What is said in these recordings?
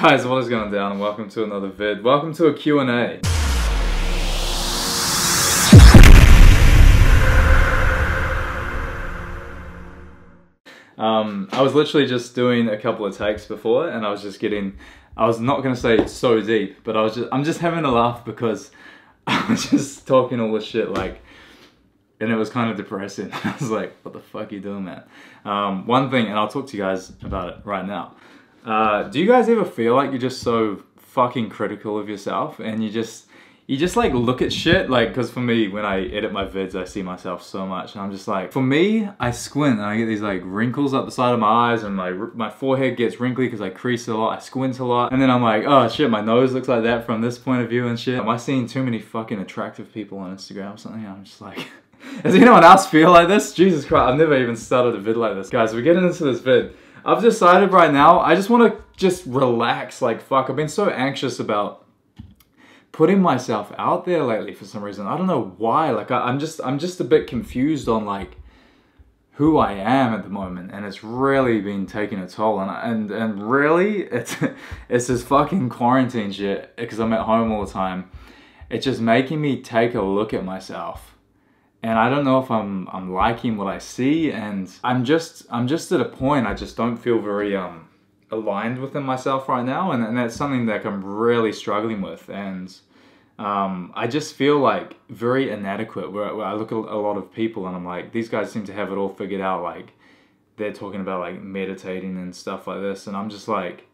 Guys, what is going down and welcome to another vid. Welcome to a Q&A. I was literally just doing a couple of takes before and I was not going to say so deep, but I'm just having a laugh because I was just talking all this shit and it was kind of depressing. I was like, what the fuck are you doing, man? One thing, and I'll talk to you guys about it right now. Do you guys ever feel like you're just so fucking critical of yourself and you just like look at shit? Like, cause for me, when I edit my vids, I see myself so much and I'm just like, for me, I squint and I get these like wrinkles up the side of my eyes and my forehead gets wrinkly cause I crease a lot, I squint a lot. And then I'm like, oh shit, my nose looks like that from this point of view and shit. Am I seeing too many fucking attractive people on Instagram or something? I'm just like, does anyone else feel like this? Jesus Christ, I've never even started a vid like this. Guys, we're getting into this vid. I've decided right now, I just want to just relax like fuck. I've been so anxious about putting myself out there lately for some reason. I don't know why. Like I'm just a bit confused on like who I am at the moment, and it's really been taking a toll. And really, it's this fucking quarantine shit because I'm at home all the time. It's just making me take a look at myself. And I don't know if I'm liking what I see, and I'm just at a point I just don't feel very aligned within myself right now, and that's something that I'm really struggling with, and I just feel like very inadequate. Where I look at a lot of people and I'm like, these guys seem to have it all figured out. Like they're talking about like meditating and stuff like this, and I'm just like,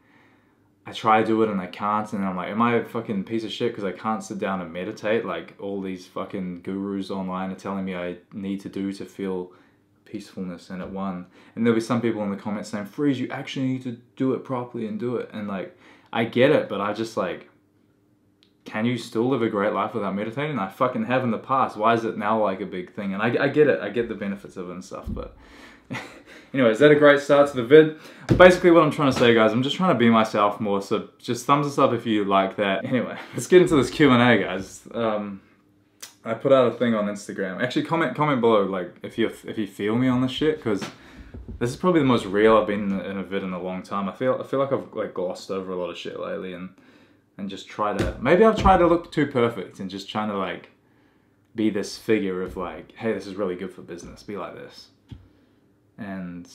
I try to do it and I can't, and I'm like, am I a fucking piece of shit because I can't sit down and meditate like all these fucking gurus online are telling me I need to do to feel peacefulness and at one. And there'll be some people in the comments saying, Freeze, you actually need to do it properly and do it. And like, I get it, but I just like, can you still live a great life without meditating? I fucking have in the past. Why is it now like a big thing? And I get it, I get the benefits of it and stuff, but anyway, is that a great start to the vid? Basically what I'm trying to say, guys, I'm just trying to be myself more, so just thumbs us up if you like that. Anyway, let's get into this Q&A, guys. I put out a thing on Instagram. Actually, comment below, like, if you feel me on this shit, because this is probably the most real I've been in a vid in a long time. I feel like I've like glossed over a lot of shit lately, and just maybe I've tried to look too perfect, and just trying to like be this figure of like, hey, this is really good for business, be like this. And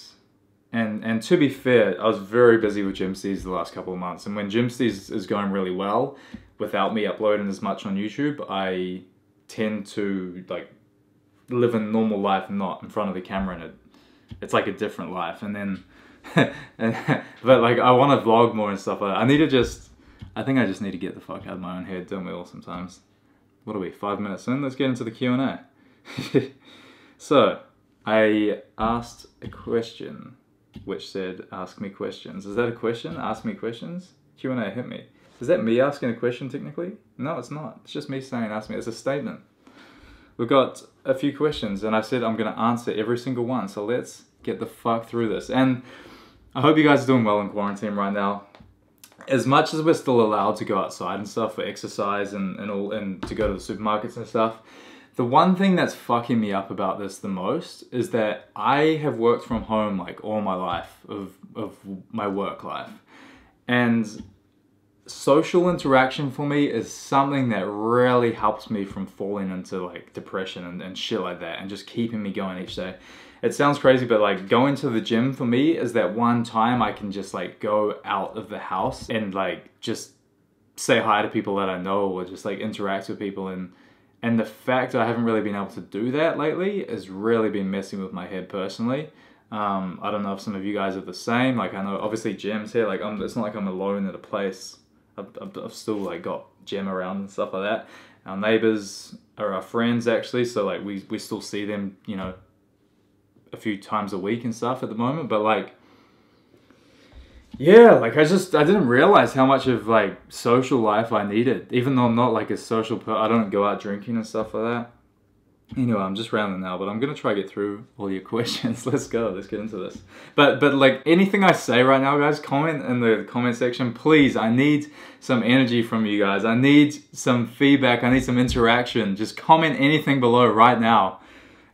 to be fair, I was very busy with Gym Steez the last couple of months, and when Gym Steez is going really well, without me uploading as much on YouTube, I tend to like live a normal life, not in front of the camera, and it's like a different life. And then, but like I want to vlog more and stuff like that. I think I just need to get the fuck out of my own head, don't we all sometimes? What are we, 5 minutes in? Let's get into the Q&A. So, I asked a question which said, ask me questions. Is that a question? Ask me questions? Q&A, hit me. Is that me asking a question technically? No, it's not. It's just me saying ask me. It's a statement. We've got a few questions and I said I'm going to answer every single one. So let's get the fuck through this. And I hope you guys are doing well in quarantine right now. As much as we're still allowed to go outside and stuff for exercise and to go to the supermarkets and stuff, the one thing that's fucking me up about this the most is that I have worked from home like all my life of my work life. And social interaction for me is something that really helps me from falling into like depression and shit like that, and just keeping me going each day. It sounds crazy, but like going to the gym for me is that one time I can just like go out of the house and like just say hi to people that I know, or just like interact with people. And the fact I haven't really been able to do that lately has really been messing with my head personally. I don't know if some of you guys are the same. Like I know obviously Gem's here, like it's not like I'm alone at a place. I've still like got Gem around and stuff like that. Our neighbors are our friends actually, so like we still see them, you know, a few times a week and stuff at the moment. But like, yeah, like I didn't realize how much of like social life I needed, even though I'm not like a social I don't go out drinking and stuff like that. Anyway, I'm just rounding now, but I'm gonna try to get through all your questions. Let's go, let's get into this. But like anything I say right now, guys, comment in the comment section, please. I need some energy from you guys. I need some feedback, I need some interaction. Just comment anything below right now.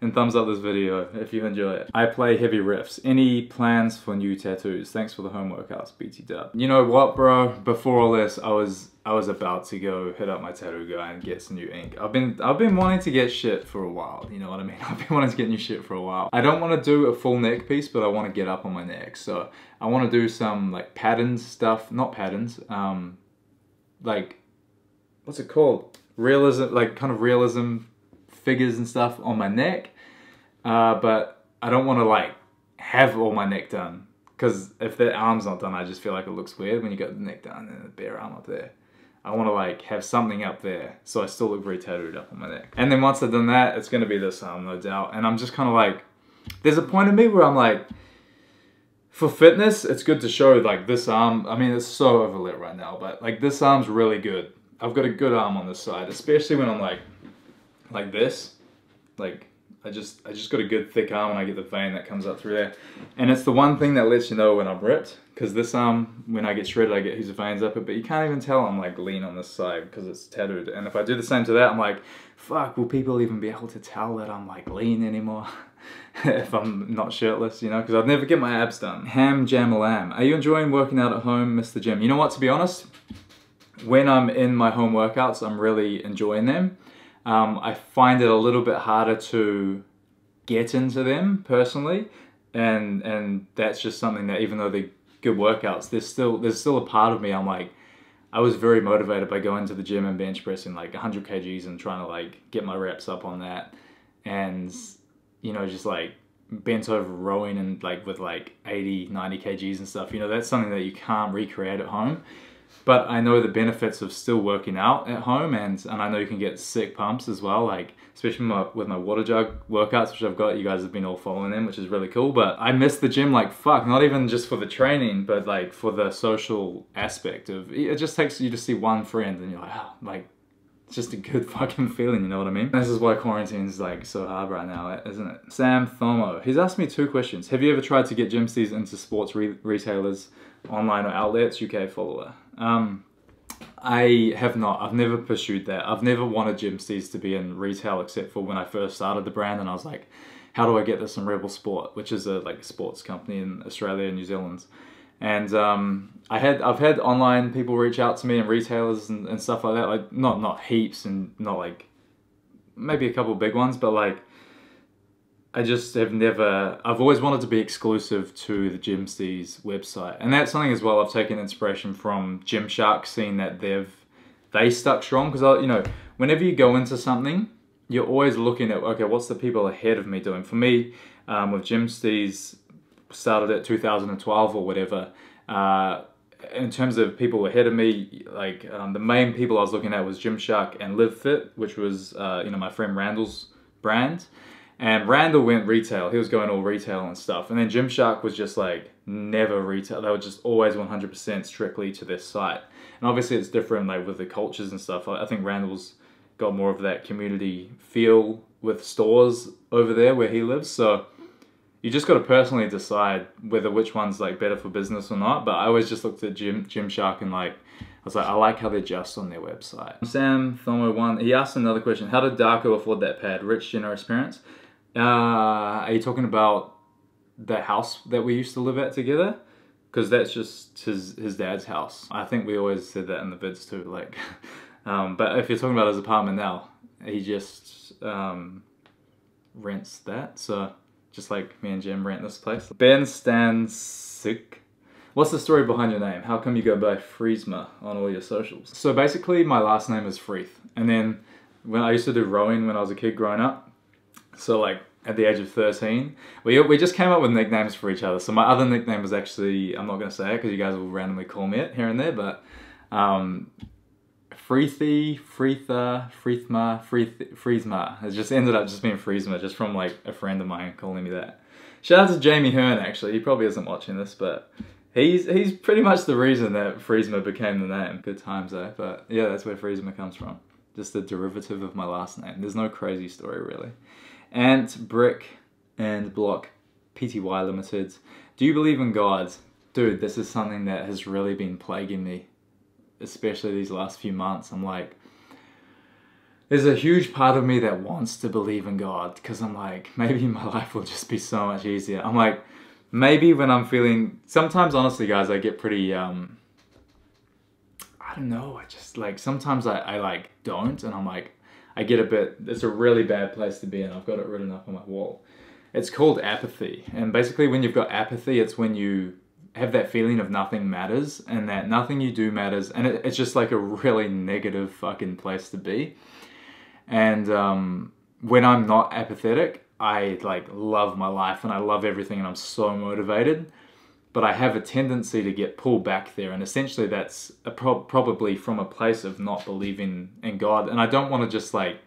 and thumbs up this video if you enjoy it. I play heavy riffs. Any plans for new tattoos? Thanks for the home workouts, BT Dub. You know what, bro? Before all this, I was about to go hit up my tattoo guy and get some new ink. I've been wanting to get shit for a while, you know what I mean? I've been wanting to get new shit for a while. I don't want to do a full neck piece, but I want to get up on my neck. So I want to do some like patterns stuff, not patterns, like, what's it called? Realism, like kind of realism figures and stuff on my neck. But I don't want to like have all my neck done, because if the arm's not done, I just feel like it looks weird when you got the neck done and the bare arm up there. I want to like have something up there so I still look very tattooed up on my neck. And then once I've done that, it's going to be this arm, no doubt. And I'm just kind of like, there's a point in me where I'm like, for fitness, it's good to show like this arm. I mean, it's so overlit right now, but like this arm's really good. I've got a good arm on this side, especially when I'm like this. Like, I just got a good thick arm and I get the vein that comes up through there. And it's the one thing that lets you know when I'm ripped, because this arm, when I get shredded, I get these veins up it, but you can't even tell I'm like lean on this side because it's tattooed. And if I do the same to that, I'm like, fuck, will people even be able to tell that I'm like lean anymore? If I'm not shirtless, you know, because I'd never get my abs done. Ham Jam Lamb. Are you enjoying working out at home, Mr. Jim? You know what, to be honest, when I'm in my home workouts, I'm really enjoying them. I find it a little bit harder to get into them personally, and that's just something that, even though they're good workouts, there's still a part of me, I'm like, I was very motivated by going to the gym and bench pressing like 100 kgs and trying to like get my reps up on that, and you know, just like bent over rowing and like with like 80, 90 kgs and stuff, you know, that's something that you can't recreate at home. But I know the benefits of still working out at home, and I know you can get sick pumps as well, like especially with my water jug workouts, which I've got. You guys have been all following them, which is really cool. But I miss the gym like fuck, not even just for the training, but like for the social aspect of it. Just takes you to see one friend and you're like, oh, like it's just a good fucking feeling, you know what I mean? This is why quarantine's like so hard right now, isn't it? Sam Thomo, he's asked me 2 questions. Have you ever tried to get gym steeds into sports retailers, online or outlets? UK follower. I have not. I've never pursued that. I've never wanted gym steeds to be in retail, except for when I first started the brand and I was like, how do I get this in Rebel Sport, which is a sports company in Australia and New Zealand. And I've had online people reach out to me, and retailers and stuff like that, like not heaps and not like maybe a couple of big ones, but like I just have never, I've always wanted to be exclusive to the Gymsteez website. And that's something as well, I've taken inspiration from Gymshark, seeing that they stuck strong. Because, you know, whenever you go into something, you're always looking at, okay, what's the people ahead of me doing? For me, with Gymsteez, started at 2012 or whatever, in terms of people ahead of me, like the main people I was looking at was Gymshark and Live Fit, which was, you know, my friend Randall's brand. And Randall went retail. He was going all retail and stuff. And then Gymshark was just like never retail. They were just always 100% strictly to their site. And obviously it's different like with the cultures and stuff. I think Randall's got more of that community feel with stores over there where he lives. So you just got to personally decide which one's like better for business or not. But I always just looked at Gymshark and like, I was like, I like how they're just on their website. Sam Thomo1, he asked another question. How did Darko afford that pad? Rich, generous parents? Are you talking about the house that we used to live at together? Because that's just his dad's house. I think we always said that in the vids too. Like, but if you're talking about his apartment now, he just rents that. So just like me and Jim rent this place. Ben Stansik. What's the story behind your name? How come you go by Freezma on all your socials? So basically, my last name is Freeth, and then when I used to do rowing when I was a kid growing up. So like at the age of 13, we just came up with nicknames for each other. So my other nickname was actually, I'm not going to say it because you guys will randomly call me it here and there, but Freethy, Freetha, Freethma, Freezma. It just ended up just being Freezma, just from like a friend of mine calling me that. Shout out to Jamie Hearn actually, he probably isn't watching this, but he's pretty much the reason that Freezma became the name. Good times though, but yeah, that's where Freezma comes from. Just a derivative of my last name. There's no crazy story really. Ant, Brick, and Block, Pty Limited. Do you believe in God? Dude, this is something that has really been plaguing me, especially these last few months. I'm like, there's a huge part of me that wants to believe in God, because I'm like, maybe my life will just be so much easier. I'm like, maybe when I'm feeling, sometimes honestly guys, I get pretty, I don't know, I just like, sometimes I like don't, and I'm like, I get a bit, it's a really bad place to be in. I've got it written up on my wall. It's called apathy. And basically when you've got apathy, it's when you have that feeling of nothing matters and that nothing you do matters. And it's just like a really negative fucking place to be. And when I'm not apathetic, I like love my life and I love everything and I'm so motivated. But I have a tendency to get pulled back there, and essentially that's probably from a place of not believing in God. And I don't want to just like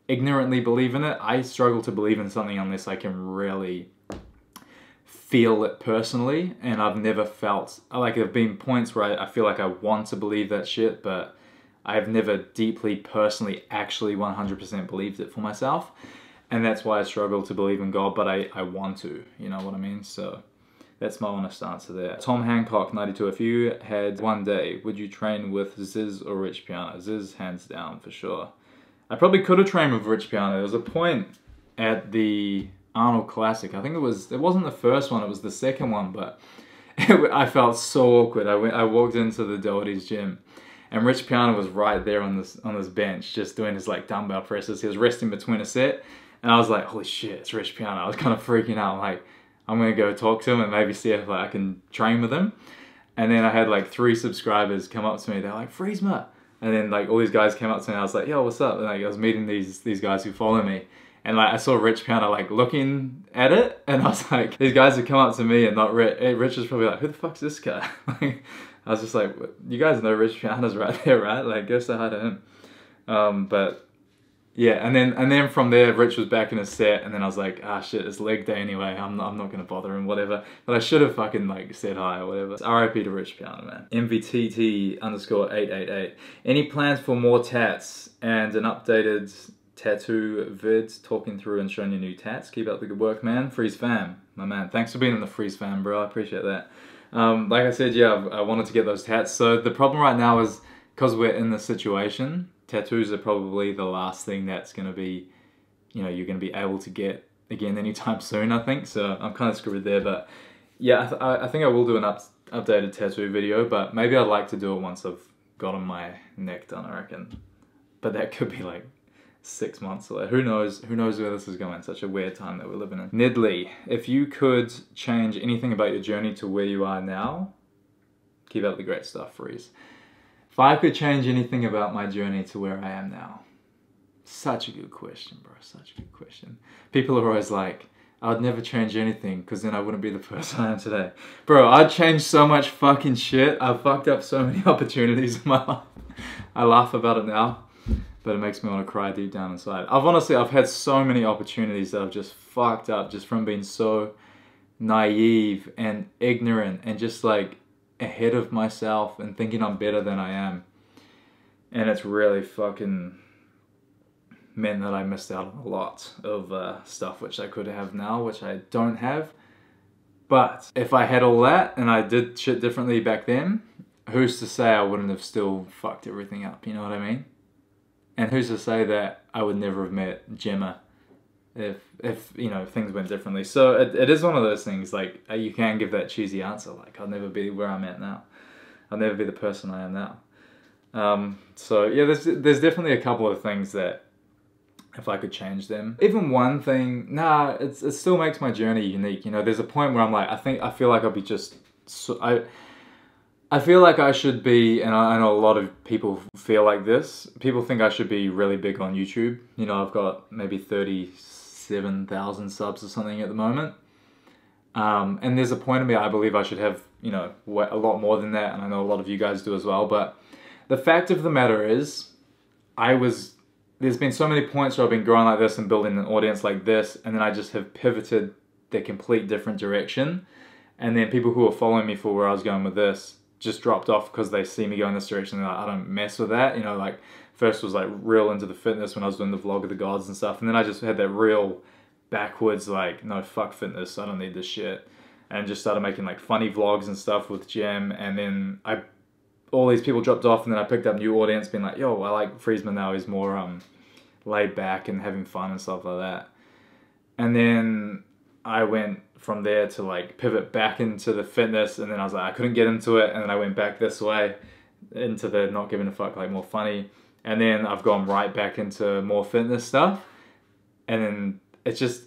ignorantly believe in it. I struggle to believe in something unless I can really feel it personally, and I've never felt, like there have been points where I feel like I want to believe that shit, but I've never deeply, personally, actually 100% believed it for myself. And that's why I struggle to believe in God, but I want to, you know what I mean? So that's my honest answer there. Tom Hancock, 92. If you had one day, would you train with Ziz or Rich Piana? Ziz, hands down, for sure. I probably could have trained with Rich Piana. There was a point at the Arnold Classic. I think it wasn't the first one, it was the second one, but I felt so awkward. I walked into the Doherty's gym, and Rich Piana was right there on this bench, just doing his like dumbbell presses. He was resting between a set, and I was like, holy shit, it's Rich Piana. I was kind of freaking out. I'm like, I'm gonna go talk to him and maybe see if like, I can train with him. And then I had like 3 subscribers come up to me. They're like, Freezma. And then like all these guys came up to me and I was like, yo, what's up? And like I was meeting these guys who follow me. And like I saw Rich Piana like looking at it, and I was like, these guys have come up to me and not Rich. Rich is probably like, who the fuck's this guy? Like, I was just like, you guys know Rich Piana's right there, right? Like go say hi to him. But yeah, and then from there, Rich was back in his set, and then I was like, ah shit, it's leg day anyway, I'm not gonna bother him, whatever. But I should have fucking like said hi or whatever. RIP to Rich Piana, man. MVTT_888. Any plans for more tats and an updated tattoo vid talking through and showing your new tats? Keep up the good work, man. Freeze fam, my man. Thanks for being in the Freeze fam, bro. I appreciate that. Like I said, yeah, I wanted to get those tats. So the problem right now is, because we're in this situation, tattoos are probably the last thing that's going to be, you know, you're going to be able to get again anytime soon, I think. So I'm kind of screwed there, but yeah, I think I will do an updated tattoo video, but maybe I'd like to do it once I've gotten my neck done, I reckon. But that could be like 6 months away. Who knows where this is going. Such a weird time that we're living in. Nedley, if you could change anything about your journey to where you are now, keep up the great stuff, Freeze. If I could change anything about my journey to where I am now, such a good question, bro, such a good question. People are always like, I'd never change anything because then I wouldn't be the person I am today. Bro, I'd change so much fucking shit. I've fucked up so many opportunities in my life. I laugh about it now, but it makes me want to cry deep down inside. I've had so many opportunities that I've just fucked up just from being so naive and ignorant and just like ahead of myself and thinking I'm better than I am. And it's really fucking meant that I missed out on a lot of stuff which I could have now, which I don't have. But if I had all that and I did shit differently back then, who's to say I wouldn't have still fucked everything up, you know what I mean? And who's to say that I would never have met Gemma if you know, things went differently. So it is one of those things, like, you can give that cheesy answer, like, I'll never be where I'm at now. I'll never be the person I am now. So yeah, there's definitely a couple of things that, if I could change them. Even one thing, nah, it still makes my journey unique. You know, there's a point where I'm like, I feel like I'll be just, I feel like I should be, and I know a lot of people feel like this, people think I should be really big on YouTube. You know, I've got maybe 37,000 subs or something at the moment. And there's a point of me, I believe I should have, you know, a lot more than that, and I know a lot of you guys do as well. But the fact of the matter is, there's been so many points where I've been growing like this and building an audience like this, and then I just have pivoted the complete different direction. And then people who are following me for where I was going with this just dropped off because they see me going this direction and they're like, I don't mess with that. You know, like, first was like real into the fitness when I was doing the vlog of the gods and stuff, and then I just had that real backwards, like, no, fuck fitness, I don't need this shit, and just started making like funny vlogs and stuff with Gem. And then all these people dropped off, and then I picked up new audience being like, yo, I like Freezma now, he's more laid back and having fun and stuff like that. And then I went from there to like pivot back into the fitness, and then I was like, I couldn't get into it, and then I went back this way into the not giving a fuck, like more funny, and then I've gone right back into more fitness stuff, and then it's just,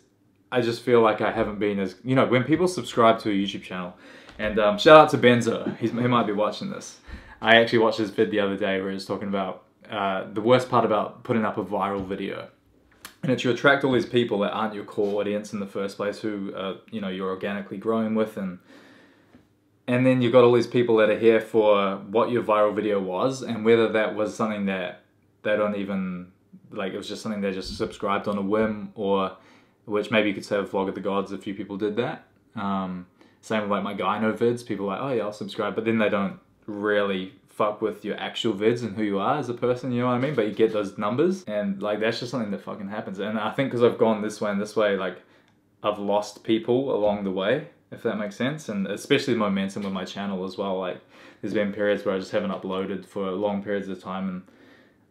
I just feel like I haven't been as, you know, when people subscribe to a YouTube channel, and shout out to Benzo, he might be watching this. I actually watched his vid the other day where he was talking about the worst part about putting up a viral video. And it's you attract all these people that aren't your core audience in the first place, who you know, you're organically growing with, and then you've got all these people that are here for what your viral video was, and whether that was something that they don't even, like, it was just something they just subscribed on a whim, or which maybe you could say a vlog of the gods, a few people did that. Same with like my gyno vids, people are like, oh yeah, I'll subscribe, but then they don't really fuck with your actual vids and who you are as a person, you know what I mean? But you get those numbers, and like that's just something that fucking happens. And I think because I've gone this way and this way, like I've lost people along the way, if that makes sense. And especially momentum with my channel as well. Like there's been periods where I just haven't uploaded for long periods of time, and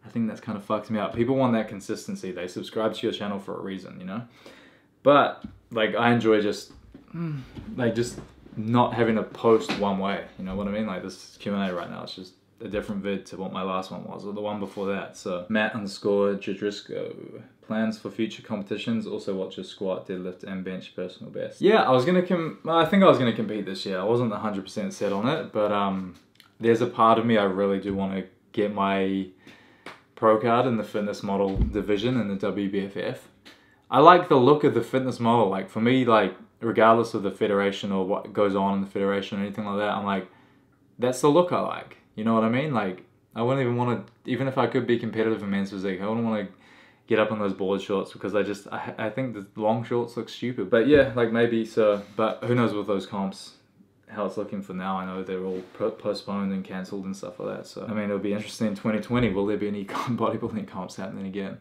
I think that's kind of fucked me up. People want that consistency. They subscribe to your channel for a reason, you know? But like I enjoy just like just not having to post one way, you know what I mean? Like this Q&A right now, it's just a different vid to what my last one was, or the one before that. So Matt_Jadrisco, plans for future competitions, also watch your squat, deadlift and bench personal best. Yeah, I think I was gonna compete this year. I wasn't 100% set on it, but there's a part of me I really do want to get my pro card in the fitness model division in the WBFF. I like the look of the fitness model. Like for me, like regardless of the federation or what goes on in the federation or anything like that, I'm like, that's the look I like. You know what I mean? Like I wouldn't even want to, even if I could be competitive in men's physique, I wouldn't want to get up on those board shorts, because I think the long shorts look stupid. But yeah, like maybe so, but who knows with those comps, how it's looking for now. I know they're all postponed and cancelled and stuff like that. So I mean, it'll be interesting in 2020. Will there be any bodybuilding comps happening again?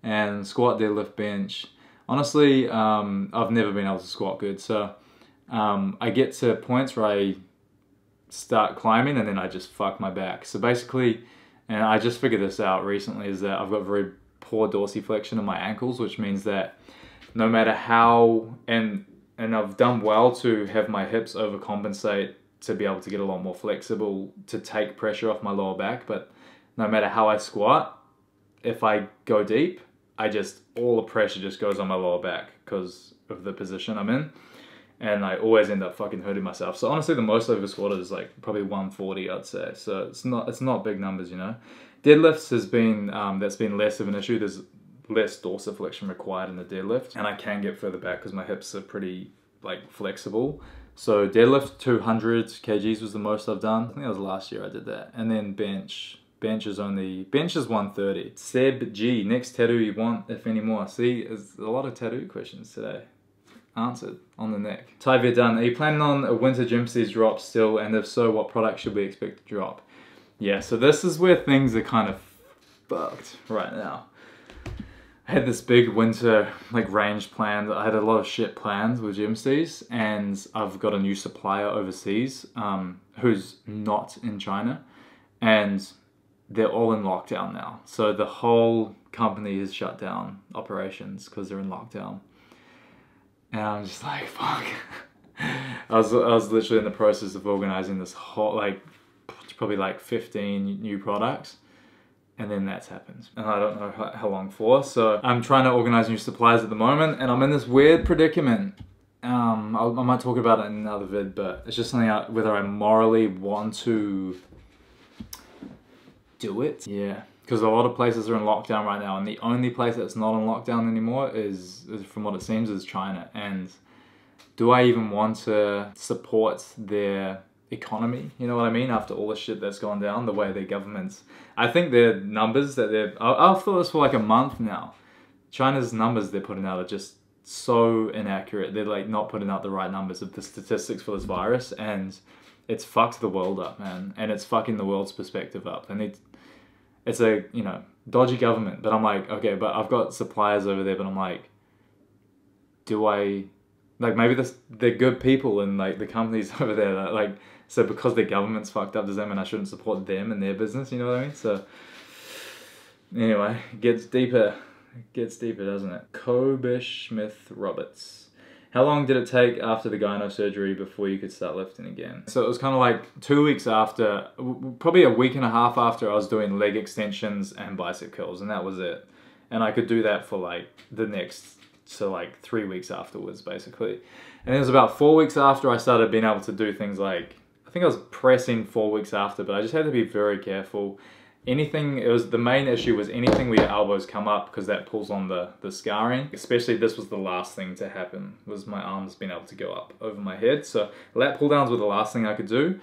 And squat, deadlift, bench. Honestly, I've never been able to squat good. So I get to points where I start climbing and then I just fuck my back. So basically, and I just figured this out recently, is that I've got very poor dorsiflexion in my ankles, which means that no matter how, and I've done well to have my hips overcompensate to be able to get a lot more flexible to take pressure off my lower back, but no matter how I squat, if I go deep, all the pressure just goes on my lower back because of the position I'm in, and I always end up fucking hurting myself. So honestly, the most I've ever squatted is like probably 140, I'd say. So it's not big numbers, you know. Deadlifts has been that's been less of an issue. There's less dorsiflexion required in the deadlift, and I can get further back because my hips are pretty like flexible. So deadlift 200 kgs was the most I've done. I think that was last year I did that. And then bench is 130. Seb G, next tattoo you want, if any more? See, there's a lot of tattoo questions today. Answered on the neck. Tyvia done. Are you planning on a winter gym series drop still? And if so, what product should we expect to drop? Yeah, so this is where things are kind of fucked right now. I had this big winter like range planned. I had a lot of shit planned with gym series, and I've got a new supplier overseas who's not in China, and they're all in lockdown now. So the whole company has shut down operations because they're in lockdown. And I'm just like, fuck. I was literally in the process of organizing this whole, like, probably like 15 new products. And then that's happened. And I don't know how long for. So I'm trying to organize new suppliers at the moment, and I'm in this weird predicament. I might talk about it in another vid, but it's just something whether I morally want to do it. Yeah, because a lot of places are in lockdown right now, and the only place that's not in lockdown anymore is from what it seems, is China. And do I even want to support their economy? You know what I mean? After all the shit that's gone down, the way their governments, I think their numbers that I've thought this for like a month now. China's numbers they're putting out are just so inaccurate. They're like not putting out the right numbers of the statistics for this virus, and it's fucked the world up, man. And it's fucking the world's perspective up. And it's a, you know, dodgy government. But I'm like, okay, but I've got suppliers over there, but I'm like, do I, like, maybe they're good people, and like the companies over there that like So because their government's fucked up, does that mean I shouldn't support them and their business? You know what I mean? So anyway, it gets deeper. It gets deeper, doesn't it? Kobish Smith Roberts. How long did it take after the gyno surgery before you could start lifting again? So it was kind of like 2 weeks after, probably a week and a half after I was doing leg extensions and bicep curls, and that was it. And I could do that for like the next, so like 3 weeks afterwards, basically. And it was about 4 weeks after I started being able to do things like, I think I was pressing 4 weeks after, but I just had to be very careful. Anything, the main issue was anything where your elbows come up, because that pulls on the scarring. Especially this was the last thing to happen, was my arms being able to go up over my head. So lat pull downs were the last thing I could do.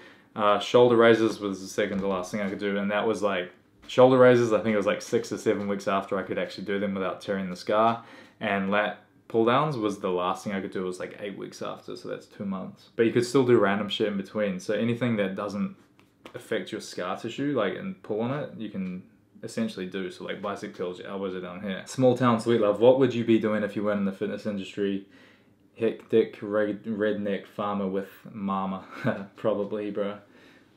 Shoulder raises was the second to last thing I could do, and that was like, shoulder raises, I think it was like 6 or 7 weeks after I could actually do them without tearing the scar. And lat pull downs was the last thing I could do, was like 8 weeks after, so that's 2 months. But you could still do random shit in between, so anything that doesn't affect your scar tissue, like, and pull on it, you can essentially do. So like bicep curls, your elbows are down here. Small town sweet love, what would you be doing if you weren't in the fitness industry? Hectic redneck farmer with mama. Probably, bro.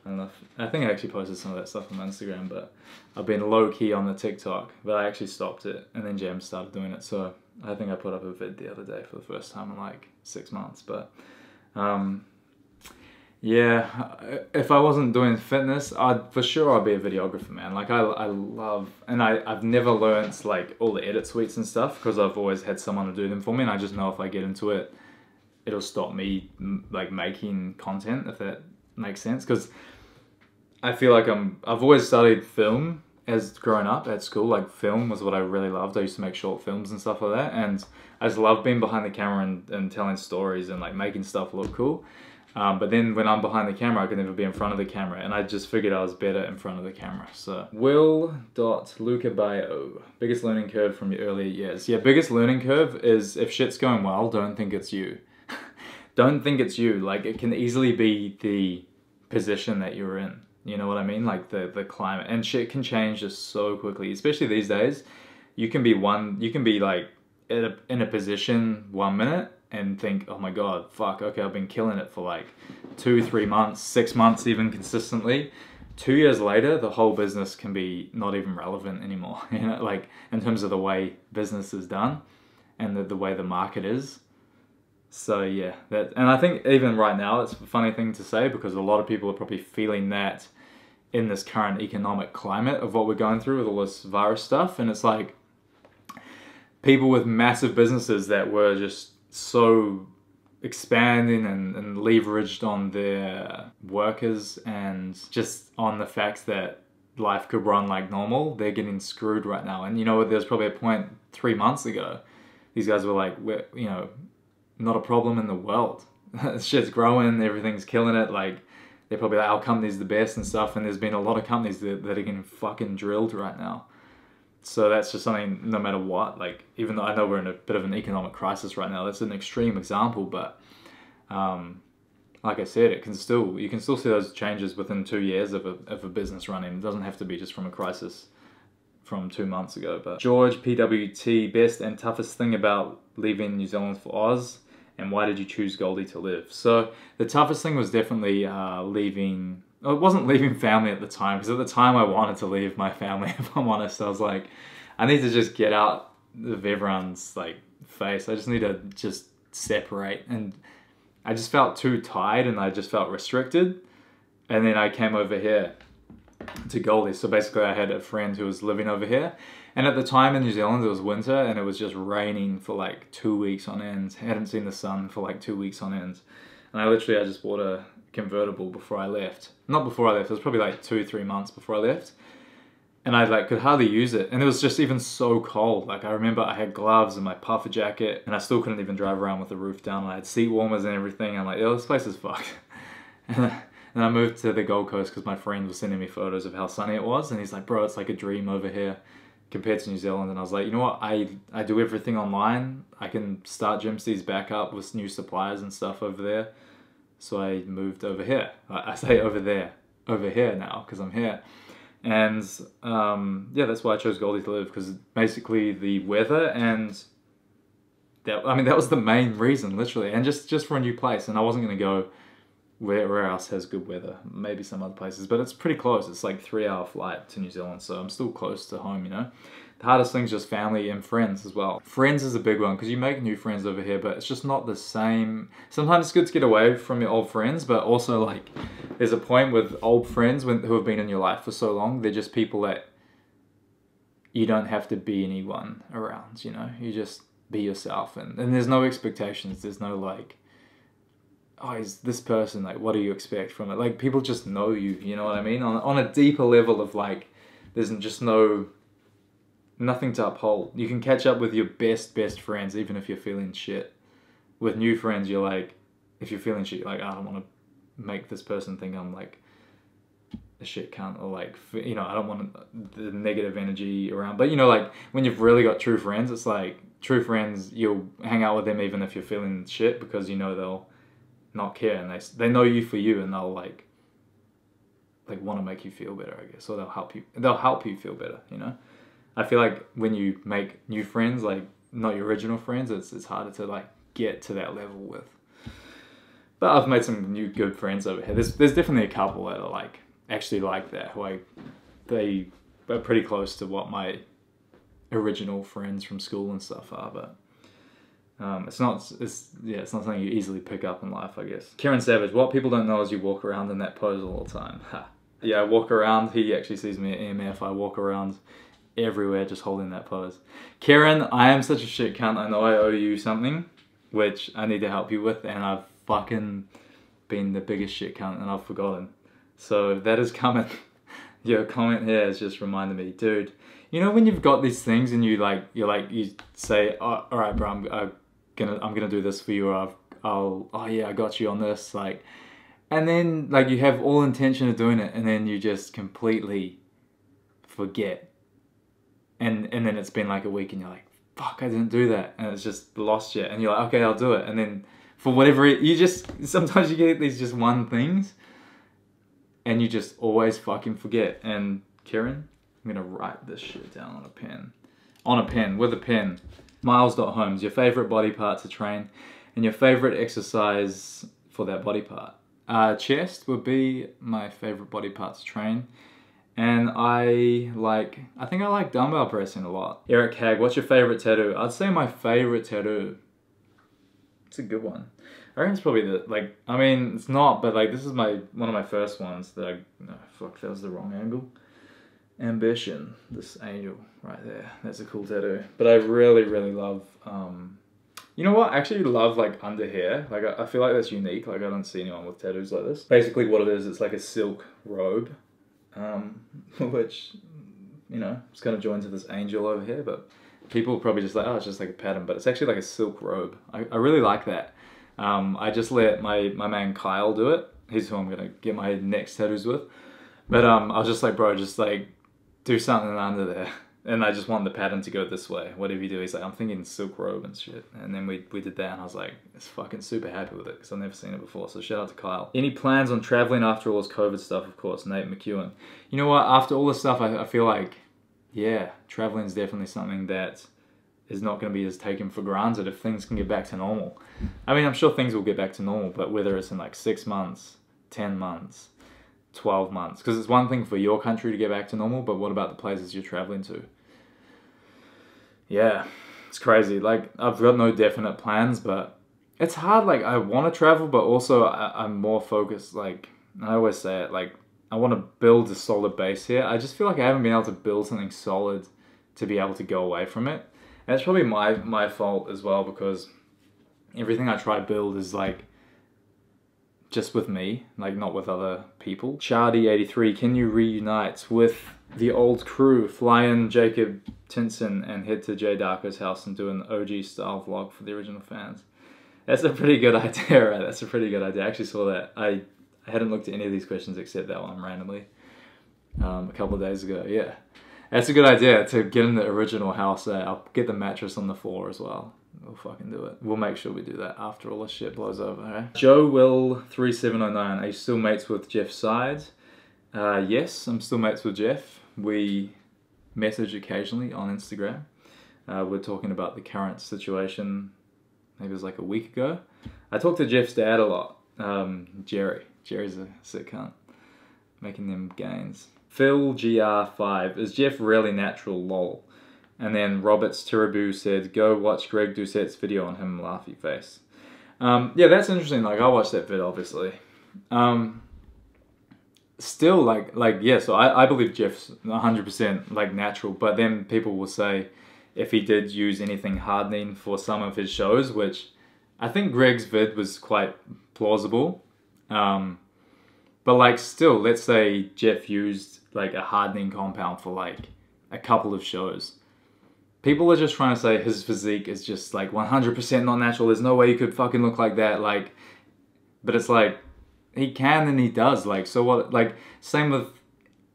I don't know I think I actually posted some of that stuff on my Instagram, but I've been low-key on the TikTok, but I actually stopped it, and then Jam started doing it, so I think I put up a vid the other day for the first time in like 6 months. But yeah, if I wasn't doing fitness, I'd be a videographer, man. Like I love, and I've never learnt like all the edit suites and stuff, because I've always had someone to do them for me, and I just know if I get into it, it'll stop me like making content, if that makes sense. Because I feel like I've always studied film as growing up at school. Like film was what I really loved. I used to make short films and stuff like that, and I just love being behind the camera and telling stories and like making stuff look cool. But then when I'm behind the camera, I could never be in front of the camera, and I just figured I was better in front of the camera. So Will.Lucabio, biggest learning curve from your earlier years. Yeah, biggest learning curve is if shit's going well, don't think it's you. Don't think it's you. Like, it can easily be the position that you're in. You know what I mean? Like the climate, and shit can change just so quickly, especially these days. You can be like in a position 1 minute and think, oh my god, fuck, okay, I've been killing it for like 2-3 months, 6 months even consistently. 2 years later, the whole business can be not even relevant anymore, you know, like in terms of the way business is done and the way the market is. So yeah, and I think even right now, it's a funny thing to say, because a lot of people are probably feeling that in this current economic climate of what we're going through with all this virus stuff. And it's like people with massive businesses that were just so expanding and leveraged on their workers and just on the fact that life could run like normal, they're getting screwed right now. And you know, there's probably a point 3 months ago, these guys were like, we're, you know, not a problem in the world. Shit's growing, everything's killing it. Like, they're probably like, our company's the best and stuff. And there's been a lot of companies that are getting fucking drilled right now. So that's just something, no matter what, like, even though I know we're in a bit of an economic crisis right now, that's an extreme example, but like I said, you can still see those changes within 2 years of a business running. It doesn't have to be just from a crisis from 2 months ago. But George PWT, best and toughest thing about leaving New Zealand for Oz, and why did you choose Goldie to live? So the toughest thing was definitely leaving. It wasn't leaving family at the time, because at the time I wanted to leave my family, if I'm honest. I was like, I need to just get out of everyone's like face. I just need to just separate. And I just felt too tired, and I just felt restricted. And then I came over here to Goldie. So basically I had a friend who was living over here. And at the time in New Zealand, it was winter, and it was just raining for like 2 weeks on end. I hadn't seen the sun for like 2 weeks on end. And I just bought a convertible before I left. Not before I left, it was probably like 2-3 months before I left. And I like could hardly use it. And it was just even so cold. Like, I remember I had gloves and my puffer jacket, and I still couldn't even drive around with the roof down. I had seat warmers and everything. I'm like, yo, this place is fucked. And I moved to the Gold Coast because my friend was sending me photos of how sunny it was. And he's like, bro, it's like a dream over here compared to New Zealand. And I was like, you know what? I do everything online. I can start Gymstees back up with new suppliers and stuff over there. So I moved over here. I say over here now, because I'm here. And yeah, that's why I chose Goldie to live, because basically the weather, and that was the main reason, literally. And just for a new place. And I wasn't going to go where else has good weather? Maybe some other places, but it's pretty close. It's like 3-hour flight to New Zealand, so I'm still close to home, you know? The hardest thing's just family and friends as well. Friends is a big one because you make new friends over here, but it's just not the same. Sometimes it's good to get away from your old friends, but also like there's a point with old friends who have been in your life for so long, they're just people that you don't have to be anyone around, you know? You just be yourself, and there's no expectations. There's no like, oh, is this person, like, what do you expect from it? Like, people just know you, you know what I mean? On a deeper level of like, there's just nothing to uphold. You can catch up with your best friends even if you're feeling shit. With new friends, you're like, if you're feeling shit, you're like, I don't want to make this person think I'm like a shit cunt, or like, you know, I don't want the negative energy around. But you know, like when you've really got true friends, it's like true friends, you'll hang out with them even if you're feeling shit, because you know they'll not care, and they know you for you, and they'll like want to make you feel better, I guess, or they'll help you feel better, you know? I feel like when you make new friends, like not your original friends, it's harder to like get to that level with. But I've made some new good friends over here. There's definitely a couple that are like actually like that, like they are pretty close to what my original friends from school and stuff are, but it's not something you easily pick up in life, I guess. Kieran Savage, what people don't know is you walk around in that pose all the time. Ha. Yeah, I walk around. He actually sees me at EMF. I walk around everywhere just holding that pose. Kieran, I am such a shit cunt. I know I owe you something, which I need to help you with, and I've fucking been the biggest shit cunt and I've forgotten. So that is coming. Your comment here has just reminded me, dude. You know when you've got these things and you say, oh, all right, bro, I'm gonna do this for you, or oh yeah, I got you on this, like, and then like you have all intention of doing it, and then you just completely forget, and then it's been like a week, and you're like, fuck, I didn't do that, and it's just lost you, and you're like, okay, I'll do it, and then for whatever sometimes you get these just one things, and you just always fucking forget. And Kieran, I'm gonna write this shit down on a pen, with a pen. Miles.Holmes, your favorite body part to train and your favorite exercise for that body part. Chest would be my favorite body part to train. And I think I like dumbbell pressing a lot. Eric Hag, what's your favorite tattoo? I'd say my favorite tattoo, it's a good one. I reckon it's probably I mean, it's not, but like this is one of my first ones that fuck, that was the wrong angle. Ambition, this angel right there, that's a cool tattoo. But I really love, you know what, I actually love like under here. Like I feel like that's unique, like I don't see anyone with tattoos like this. Basically what it is, it's like a silk robe, which, you know, it's kind of joined to this angel over here, but people probably just like, oh, it's just like a pattern, but it's actually like a silk robe. I really like that. I just let my man Kyle do it. He's who I'm gonna get my next tattoos with. But I was just like, bro, just like do something under there. And I just want the pattern to go this way. Whatever you do, he's like, I'm thinking silk robe and shit. And then we did that, and I was like, it's fucking super happy with it because I've never seen it before. So shout out to Kyle. Any plans on traveling after all this COVID stuff? Of course, Nate McEwen. You know what? After all this stuff, I feel like, yeah, traveling is definitely something that is not going to be as taken for granted if things can get back to normal. I mean, I'm sure things will get back to normal, but whether it's in like 6 months, 10 months, 12 months, because it's one thing for your country to get back to normal, but what about the places you're traveling to? Yeah, it's crazy. Like, I've got no definite plans, but it's hard. Like, I want to travel, but also I'm more focused. Like, I always say it, like, I want to build a solid base here. I just feel like I haven't been able to build something solid to be able to go away from it. And it's probably my fault as well, because everything I try to build is like just with me, like not with other people. Chardy83, can you reunite with the old crew, fly in Jacob Tinson and head to Jay Darko's house and do an OG style vlog for the original fans? That's a pretty good idea, right? That's a pretty good idea. I actually saw that. I hadn't looked at any of these questions except that one randomly a couple of days ago. Yeah, that's a good idea to get in the original house. I'll get the mattress on the floor as well. We'll fucking do it. We'll make sure we do that after all this shit blows over, okay? Joe Will 3709, are you still mates with Jeff Sides? Yes, I'm still mates with Jeff. We message occasionally on Instagram. We're talking about the current situation. Maybe it was like a week ago. I talked to Jeff's dad a lot, Jerry. Jerry's a sick cunt. Making them gains. Phil GR5, is Jeff really natural, lol? And then Roberts Tirabu said, go watch Greg Doucette's video on him, laughy face. Yeah, that's interesting. Like, I watched that vid, obviously. Still, like yeah, so I believe Jeff's 100% like natural, but then people will say if he did use anything hardening for some of his shows, which I think Greg's vid was quite plausible. But like still, let's say Jeff used like a hardening compound for like a couple of shows. People are just trying to say his physique is just like 100% not natural. There's no way he could fucking look like that. Like, but it's like, he can and he does. Like, so what? Like, same with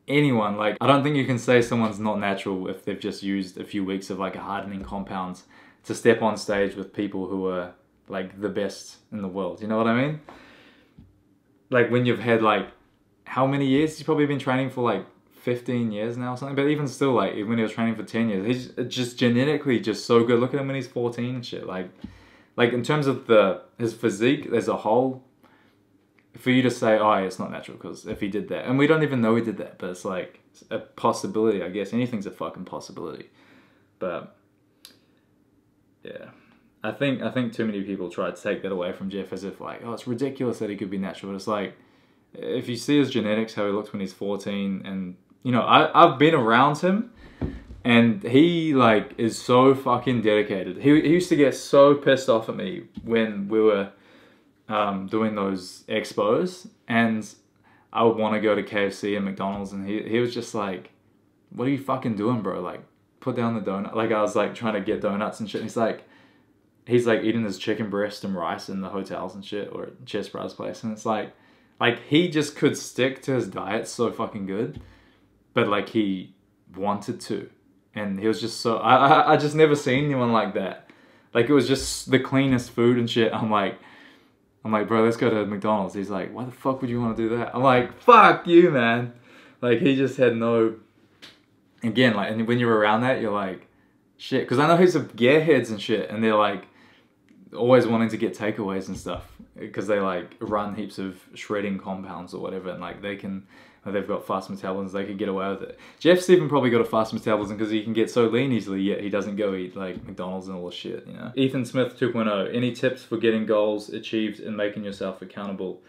anyone. Like, I don't think you can say someone's not natural if they've just used a few weeks of like a hardening compound to step on stage with people who are like the best in the world. You know what I mean? Like when you've had like, how many years? He's probably been training for like 15 years now or something. But even still, like when he was training for 10 years, he's just genetically just so good. Look at him when he's 14 and shit. Like in terms of his physique as a whole, for you to say, oh, it's not natural because if he did that, and we don't even know he did that, but it's like it's a possibility, I guess. Anything's a fucking possibility. But yeah, I think too many people try to take that away from Jeff as if like, oh, it's ridiculous that he could be natural. But it's like, if you see his genetics, how he looked when he's 14, and you know, I've been around him, and he like is so fucking dedicated. He used to get so pissed off at me when we were doing those expos, and I would want to go to KFC and McDonald's, and he was just like, what are you fucking doing, bro? Like, put down the donut. Like, I was like trying to get donuts and shit, and he's like eating his chicken breast and rice in the hotels and shit, or at Chess Bros place, and it's like he just could stick to his diet so fucking good, but like he wanted to, and he was just so, I just never seen anyone like that. Like, it was just the cleanest food and shit. I'm like, bro, let's go to McDonald's. He's like, why the fuck would you want to do that? I'm like, fuck you, man. Like, he just had no, again, like, and when you're around that, you're like, shit. Because I know he's of gearheads and shit, and they're like, always wanting to get takeaways and stuff. Because they like run heaps of shredding compounds or whatever, and like they've got fast metabolisms, they could get away with it. Jeff's even probably got a fast metabolism because he can get so lean easily, yet he doesn't go eat like McDonald's and all this shit, you know. Ethan Smith 2.0, any tips for getting goals achieved and making yourself accountable?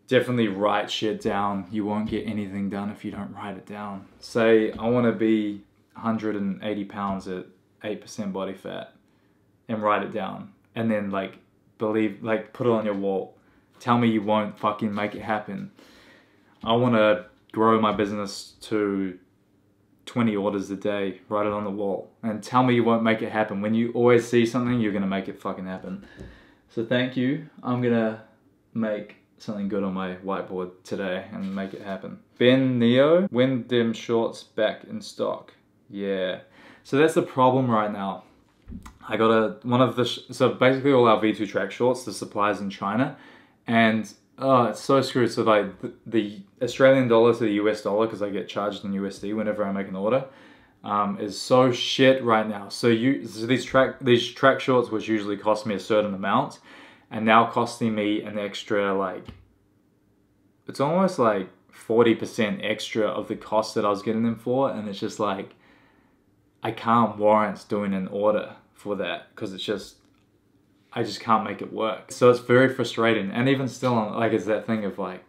Definitely write shit down. You won't get anything done if you don't write it down. Say, I want to be 180 pounds at 8% body fat, and write it down. And then like, put it on your wall. Tell me you won't fucking make it happen. I want to grow my business to 20 orders a day. Write it on the wall. And tell me you won't make it happen. When you always see something, you're going to make it fucking happen. So thank you. I'm going to make something good on my whiteboard today and make it happen. Ben Neo, when them shorts back in stock? Yeah. So that's the problem right now. I got so basically all our V2 track shorts, the supplies in China, and oh, it's so screwed. So like the Australian dollar to the US dollar, because I get charged in USD whenever I make an order, is so shit right now. So these track shorts, which usually cost me a certain amount, and now costing me an extra, like, it's almost like 40% extra of the cost that I was getting them for, and it's just like, I can't warrant doing an order for that because I just can't make it work. So it's very frustrating. And even still, like, it's that thing of like,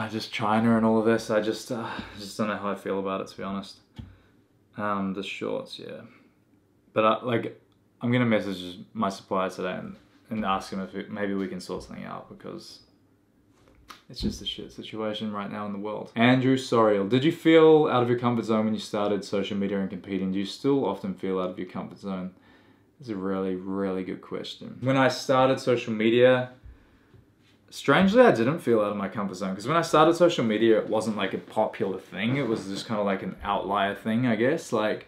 just China and all of this. I just don't know how I feel about it, to be honest. The shorts, yeah. But I'm gonna message my supplier today and ask him if maybe we can sort something out, because it's just a shit situation right now in the world. Andrew Soriel, did you feel out of your comfort zone when you started social media and competing? Do you still often feel out of your comfort zone? It's a really, really good question. When I started social media, strangely, I didn't feel out of my comfort zone, because when I started social media, it wasn't like a popular thing. It was just kind of like an outlier thing, I guess. Like,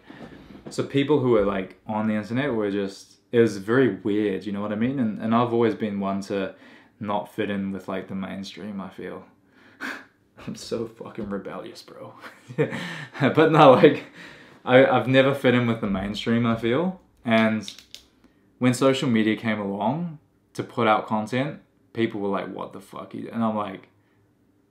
so people who were like on the internet were just, it was very weird, you know what I mean? And I've always been one to not fit in with like the mainstream, I feel. I'm so fucking rebellious, bro. But no, like, I've never fit in with the mainstream, I feel. And when social media came along to put out content, people were like, what the fuck? And I'm like,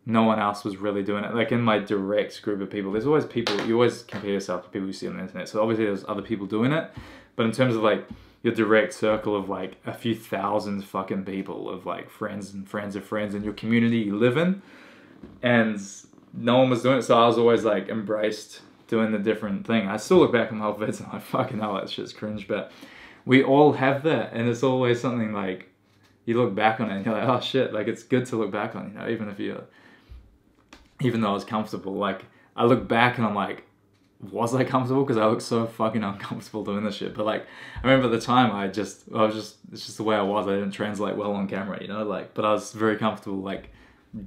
no one else was really doing it. Like in my direct group of people, there's always people, you always compare yourself to people you see on the internet. So obviously there's other people doing it. But in terms of like your direct circle of like a few thousand fucking people of like friends and friends of friends in your community you live in, and no one was doing it. So I was always like embraced doing the different thing. I still look back on my old vids and I'm like, fucking hell, that shit's cringe. But we all have that. And it's always something like, you look back on it and you're like, oh shit, like it's good to look back on, you know, even though I was comfortable. Like I look back and I'm like, was I comfortable? Because I look so fucking uncomfortable doing this shit. But like, I remember at the time it's just the way I was. I didn't translate well on camera, you know, like, but I was very comfortable like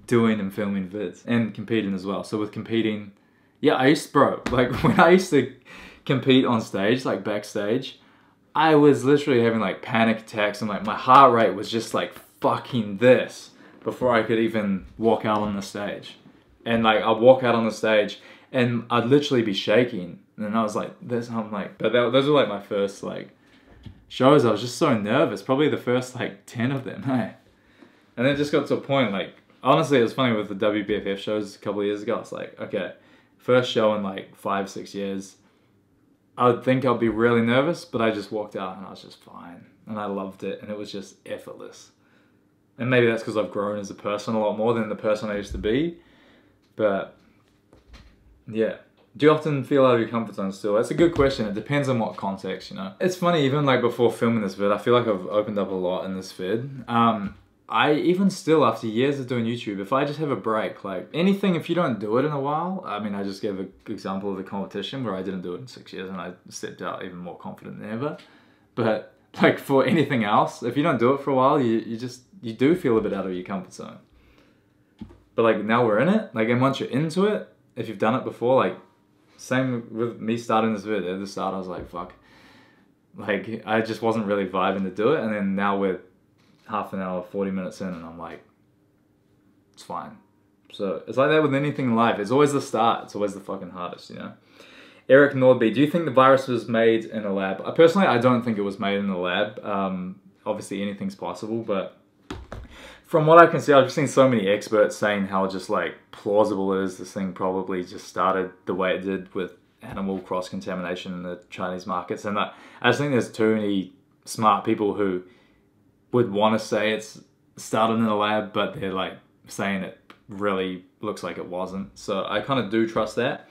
doing and filming vids and competing as well. So with competing, yeah, like when I used to compete on stage, like backstage, I was literally having like panic attacks and like my heart rate was just like fucking this before I could even walk out on the stage. And like I'd walk out on the stage and I'd literally be shaking. And I was like, I'm like, but those were like my first like shows. I was just so nervous, probably the first like 10 of them, hey. And then it just got to a point like, honestly, it was funny with the WBFF shows a couple of years ago. It's like, okay, first show in like 5-6 years. I would think I'd be really nervous, but I just walked out and I was just fine. And I loved it and it was just effortless. And maybe that's because I've grown as a person a lot more than the person I used to be. But yeah. Do you often feel out of your comfort zone still? That's a good question. It depends on what context, you know. It's funny, even like before filming this vid, I feel like I've opened up a lot in this vid. I even still, after years of doing YouTube, if I just have a break, like anything, if you don't do it in a while, I mean, I just gave an example of the competition where I didn't do it in 6 years and I stepped out even more confident than ever. But like for anything else, if you don't do it for a while, you do feel a bit out of your comfort zone. But like now we're in it, like, and once you're into it, if you've done it before, like same with me starting this video, at the start I was like, fuck, like I just wasn't really vibing to do it. And then now we're half an hour, 40 minutes in and I'm like, it's fine. So it's like that with anything in life. It's always the start. It's always the fucking hardest, you know? Eric Nordby, do you think the virus was made in a lab? Personally, I don't think it was made in a lab. Obviously anything's possible, but from what I can see, I've seen so many experts saying how just like plausible it is this thing probably just started the way it did with animal cross-contamination in the Chinese markets. And I just think there's too many smart people who would want to say it's started in a lab, but they're like saying it really looks like it wasn't. So I kind of do trust that.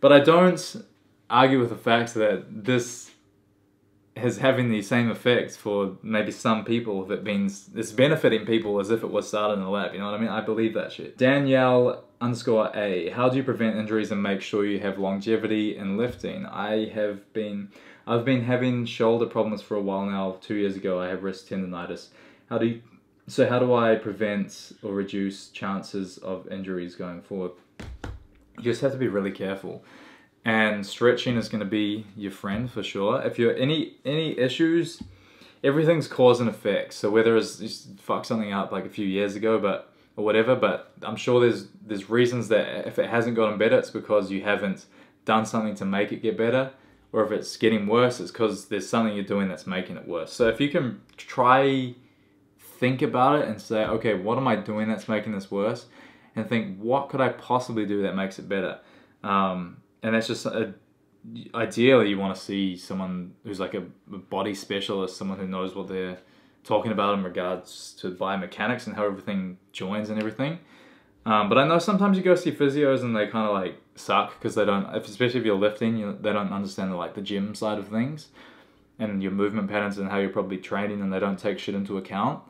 But I don't argue with the fact that this is having the same effects for maybe some people if it means it's benefiting people as if it was started in a lab, you know what I mean? I believe that shit. Danielle_A, how do you prevent injuries and make sure you have longevity in lifting? I've been having shoulder problems for a while now. 2 years ago I have wrist tendonitis. How do I prevent or reduce chances of injuries going forward? You just have to be really careful. And stretching is going to be your friend for sure. If you're any issues, everything's cause and effect. So whether it's you fuck something up like a few years ago, or whatever, but I'm sure there's reasons that if it hasn't gotten better, it's because you haven't done something to make it get better. Or if it's getting worse, it's because there's something you're doing that's making it worse. So if you can think about it and say, okay, what am I doing that's making this worse? And think, what could I possibly do that makes it better? And that's just, ideally you want to see someone who's like a body specialist, someone who knows what they're talking about in regards to biomechanics and how everything joins and everything. But I know sometimes you go see physios and they kind of like suck because they don't, especially if you're lifting, they don't understand the gym side of things and your movement patterns and how you're probably training, and they don't take shit into account.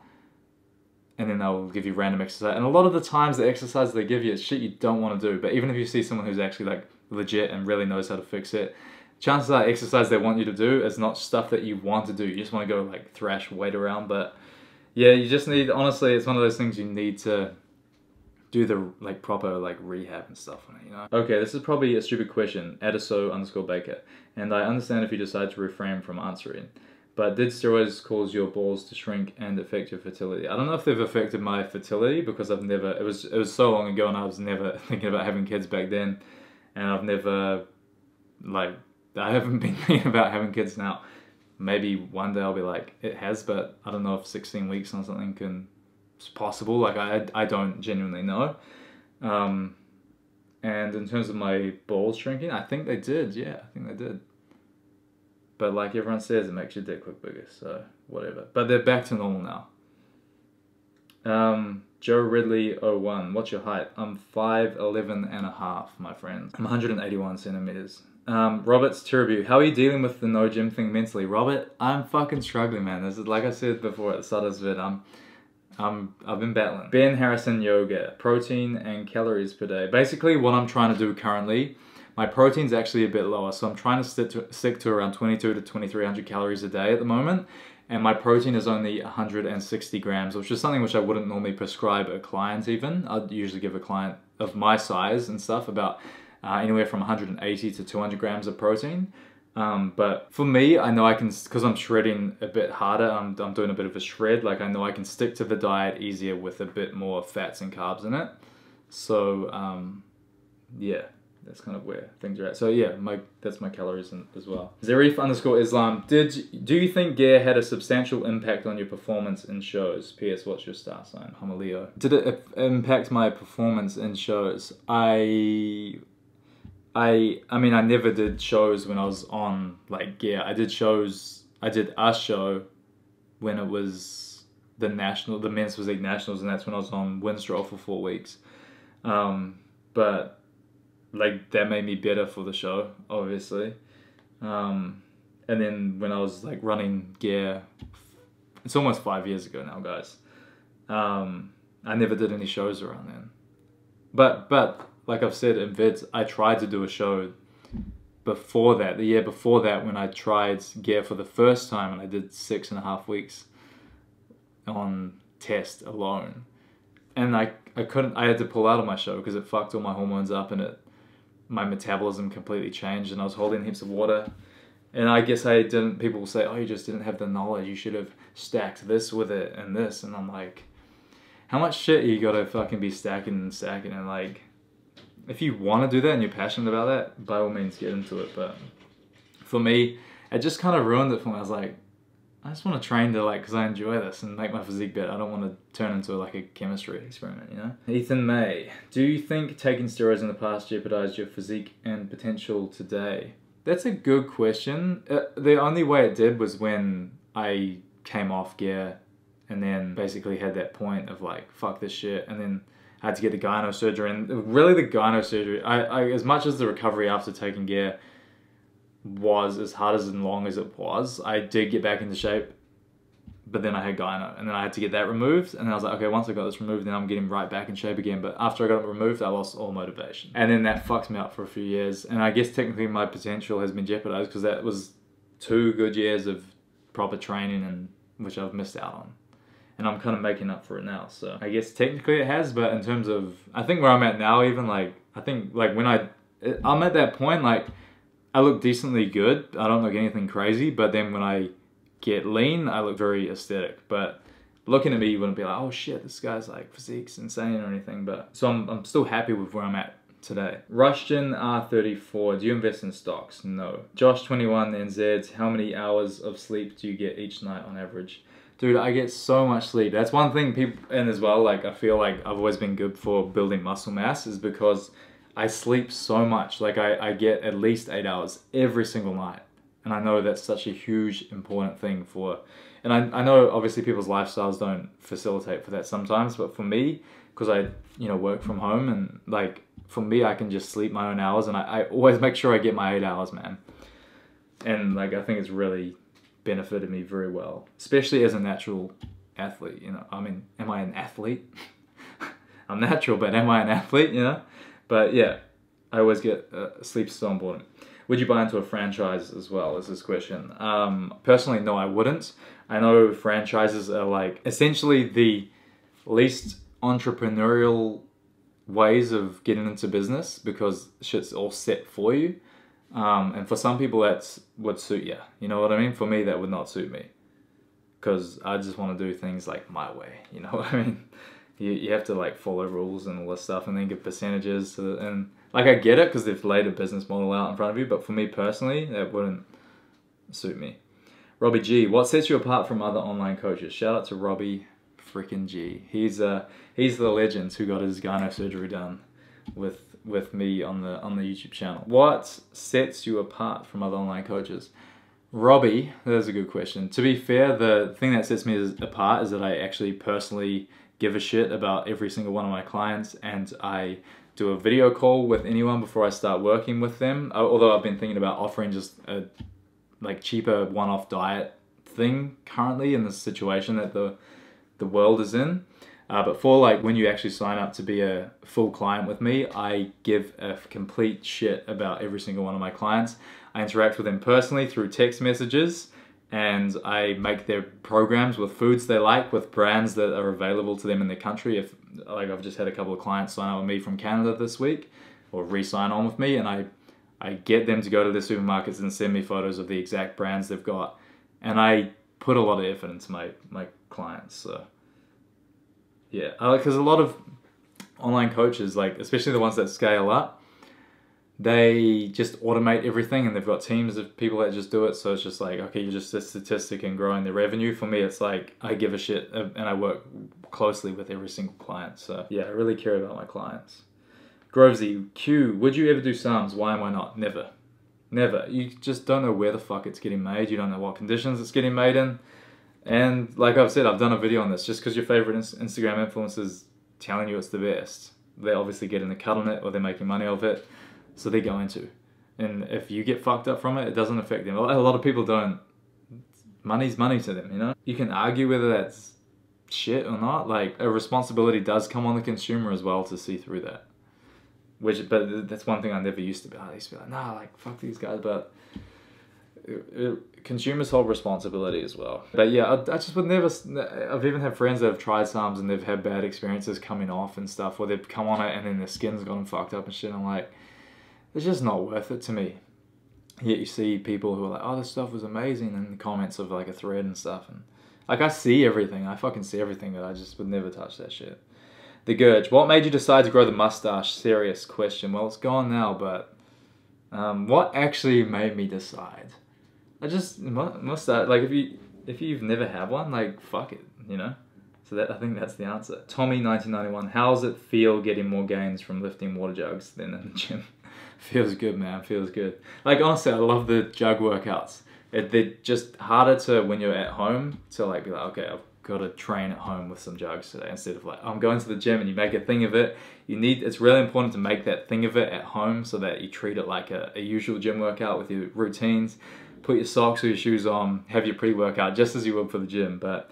And then they'll give you random exercise. And a lot of the times the exercise they give you is shit you don't want to do. But even if you see someone who's actually like legit and really knows how to fix it, chances are exercise they want you to do is not stuff that you want to do. You just want to go like thrash weight around. But yeah, you just need, honestly, it's one of those things you need to do the like proper like rehab and stuff on it, you know? Okay, this is probably a stupid question, Adiso_Baker. And I understand if you decide to refrain from answering. But did steroids cause your balls to shrink and affect your fertility? I don't know if they've affected my fertility because I've never, it was so long ago and I was never thinking about having kids back then. And I've never, like, I haven't been thinking about having kids now. Maybe one day I'll be like, it has, but I don't know if 16 weeks or something can possible. Like I don't genuinely know. And in terms of my balls shrinking, I think they did. Yeah, I think they did. But like everyone says, it makes your dick look bigger, so whatever. But they're back to normal now. Joe Ridley 01, what's your height? I'm 5'11 and a half, my friend. I'm 181 centimeters. Robert's Tirabu, how are you dealing with the no gym thing mentally? Robert, I'm fucking struggling, man. This is, like I said before at the start of this vid, I've been battling. Ben Harrison Yoga, protein and calories per day. Basically what I'm trying to do currently, my protein's actually a bit lower, so I'm trying to stick to around 22 to 2300 calories a day at the moment. And my protein is only 160 grams, which is something which I wouldn't normally prescribe a client even. I'd usually give a client of my size and stuff about anywhere from 180 to 200 grams of protein. But for me, I know I can, because I'm shredding a bit harder, I'm doing a bit of a shred, like I know I can stick to the diet easier with a bit more fats and carbs in it. So yeah, that's kind of where things are at. So yeah, that's my calories as well. Zarif_Islam, do you think gear had a substantial impact on your performance in shows? P.S. What's your star sign? I'm a Leo. Did it impact my performance in shows? I mean, I never did shows when I was on like gear. I did a show when it was the men's physique nationals, and that's when I was on Winstrol for 4 weeks. But like that made me better for the show, obviously. And then when I was like running gear, it's almost 5 years ago now, guys. I never did any shows around then. But like I've said in vids, I tried to do a show before that, the year before that, when I tried gear for the first time, and I did 6.5 weeks on test alone. And I had to pull out of my show because it fucked all my hormones up, and my metabolism completely changed, and I was holding heaps of water. And I guess people will say, oh, you just didn't have the knowledge, you should have stacked this with it and this. And I'm like, how much shit you gotta fucking be stacking and stacking? And like, if you want to do that and you're passionate about that, by all means get into it. But for me, it just kind of ruined it for me. I was like, I just want to train to like, because I enjoy this and make my physique better. I don't want to turn into like a chemistry experiment, you know? Ethan May, do you think taking steroids in the past jeopardized your physique and potential today? That's a good question. The only way it did was when I came off gear and then basically had that point of like, fuck this shit. And then I had to get the gyno surgery. And really the gyno surgery, I as much as the recovery after taking gear was as hard as and long as it was, I did get back into shape, but then I had gyno, and then I had to get that removed, and then I was like, okay, once I got this removed, then I'm getting right back in shape again. But after I got it removed, I lost all motivation, and then that fucked me up for a few years. And I guess technically my potential has been jeopardized because that was 2 good years of proper training, and which I've missed out on, and I'm kind of making up for it now. So I guess technically it has, but in terms of, I think where I'm at now, even like, I think like when I'm at that point, like I look decently good. I don't look anything crazy, but then when I get lean, I look very aesthetic. But looking at me, you wouldn't be like, oh shit, this guy's like physique's insane or anything. But so I'm still happy with where I'm at today. Rushton R34, do you invest in stocks? No. Josh21 NZ, how many hours of sleep do you get each night on average? Dude, I get so much sleep. That's one thing people, and as well, like I feel like I've always been good for building muscle mass, is because I sleep so much. Like I get at least 8 hours every single night. And I know that's such a huge, important thing for, and I know obviously people's lifestyles don't facilitate for that sometimes, but for me, because I, work from home, and like, for me, I can just sleep my own hours, and I always make sure I get my 8 hours, man. And like, I think it's really benefited me very well, especially as a natural athlete, I mean, am I an athlete? I'm natural, but am I an athlete, But yeah, I always get sleep so important. Would you buy into a franchise as well, is this question. Personally, no, I wouldn't. I know franchises are like essentially the least entrepreneurial ways of getting into business because shit's all set for you. And for some people that would suit you. You know what I mean? For me, that would not suit me. Because I just want to do things like my way. You know what I mean? You have to like follow rules and all this stuff, and then give percentages and like I get it because they've laid a business model out in front of you, but for me personally, that wouldn't suit me. Robbie G, what sets you apart from other online coaches? Shout out to Robbie freaking G. He's the legend who got his gyno surgery done with me on the YouTube channel. What sets you apart from other online coaches? Robbie, that's a good question. To be fair, the thing that sets me apart is that I actually personally give a shit about every single one of my clients, and I do a video call with anyone before I start working with them. Although I've been thinking about offering just a like cheaper one-off diet thing currently in the situation that the world is in. But for like when you actually sign up to be a full client with me, I give a complete shit about every single one of my clients. I interact with them personally through text messages, and I make their programs with foods they like, with brands that are available to them in the country. If like I've just had a couple of clients sign up with me from Canada this week, or re-sign on with me, and I get them to go to their supermarkets and send me photos of the exact brands they've got. And I put a lot of effort into my clients, so yeah. Because a lot of online coaches, like especially the ones that scale up, they just automate everything, and they've got teams of people that just do it. So it's just like, okay, you're just a statistic in growing their revenue. For me, it's like I give a shit, and I work closely with every single client. So yeah, I really care about my clients. Grovesy, Q, would you ever do SARMs? Why and why not? Never. Never. You just don't know where the fuck it's getting made. You don't know what conditions it's getting made in. And like I've said, I've done a video on this. Just because your favorite Instagram influencer's telling you it's the best, they're obviously getting a cut on it, or they're making money off it. So they're going to. And if you get fucked up from it, it doesn't affect them. A lot of people don't. Money's money to them, you know? You can argue whether that's shit or not. Like, a responsibility does come on the consumer as well to see through that. But that's one thing I never used to be. I used to be like, nah, like, fuck these guys. But consumers hold responsibility as well. But yeah, I just would never. I've even had friends that have tried SARMs and they've had bad experiences coming off and stuff, where they've come on it and then their skin's gotten fucked up and shit. I'm like, it's just not worth it to me. Yet you see people who are like, oh, this stuff was amazing, in the comments of like a thread and stuff. And like, I see everything. I fucking see everything, but I just would never touch that shit. The Gurge, what made you decide to grow the mustache? Serious question. Well, it's gone now, but what actually made me decide? I just, mustache, like if you've never had one, like fuck it, you know? So I think that's the answer. Tommy 1991, how's it feel getting more gains from lifting water jugs than in the gym? Feels good, man, feels good. Like honestly, I love the jug workouts. They're just harder to, when you're at home, to like be like, okay, I've got to train at home with some jugs today, instead of like, I'm going to the gym, and you make a thing of it. It's really important to make that thing of it at home, so that you treat it like a usual gym workout with your routines. Put your socks or your shoes on, have your pre-workout just as you would for the gym. But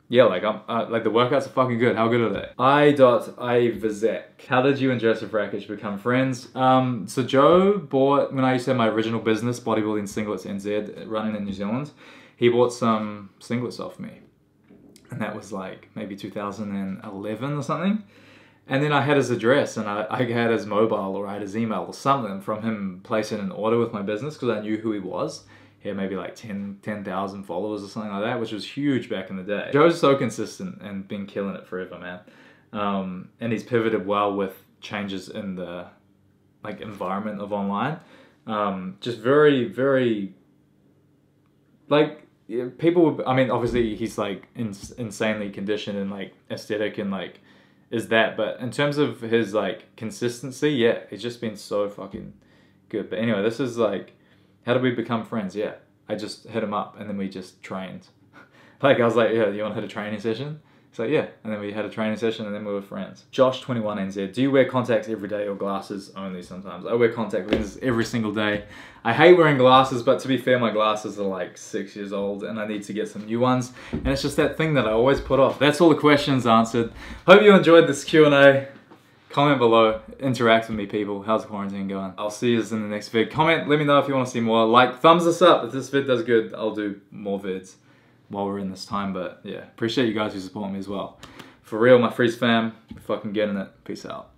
yeah, like like the workouts are fucking good. How good are they? I.Vizek. How did you and Joseph Rakic become friends? So Joe bought, when I used to have my original business, Bodybuilding Singlets NZ, running in New Zealand, he bought some singlets off me. And that was like maybe 2011 or something. And then I had his address, and I had his mobile, or I had his email or something from him placing an order with my business, because I knew who he was. He had maybe like 10,000 followers or something like that, which was huge back in the day. Joe's so consistent and been killing it forever, man. And he's pivoted well with changes in the like environment of online. Just very, very, like, people, I mean, obviously he's like insanely conditioned and like aesthetic and like is that, but in terms of his like consistency, yeah, it's just been so fucking good. But anyway, this is like, how did we become friends? Yeah, I just hit him up and then we just trained. Like I was like, yeah, you want to hit a training session? He's like, yeah, and then we had a training session and then we were friends. Josh 21NZ, do you wear contacts every day or glasses only sometimes? I wear contact lenses every single day. I hate wearing glasses, but to be fair, my glasses are like 6 years old and I need to get some new ones. And it's just that thing that I always put off. That's all the questions answered. Hope you enjoyed this Q&A. Comment below, interact with me, people. How's the quarantine going? I'll see you in the next vid. Comment, let me know if you want to see more. Like, thumbs us up. If this vid does good, I'll do more vids while we're in this time. But yeah, appreciate you guys who support me as well. For real, my Freeze fam, fucking getting it. Peace out.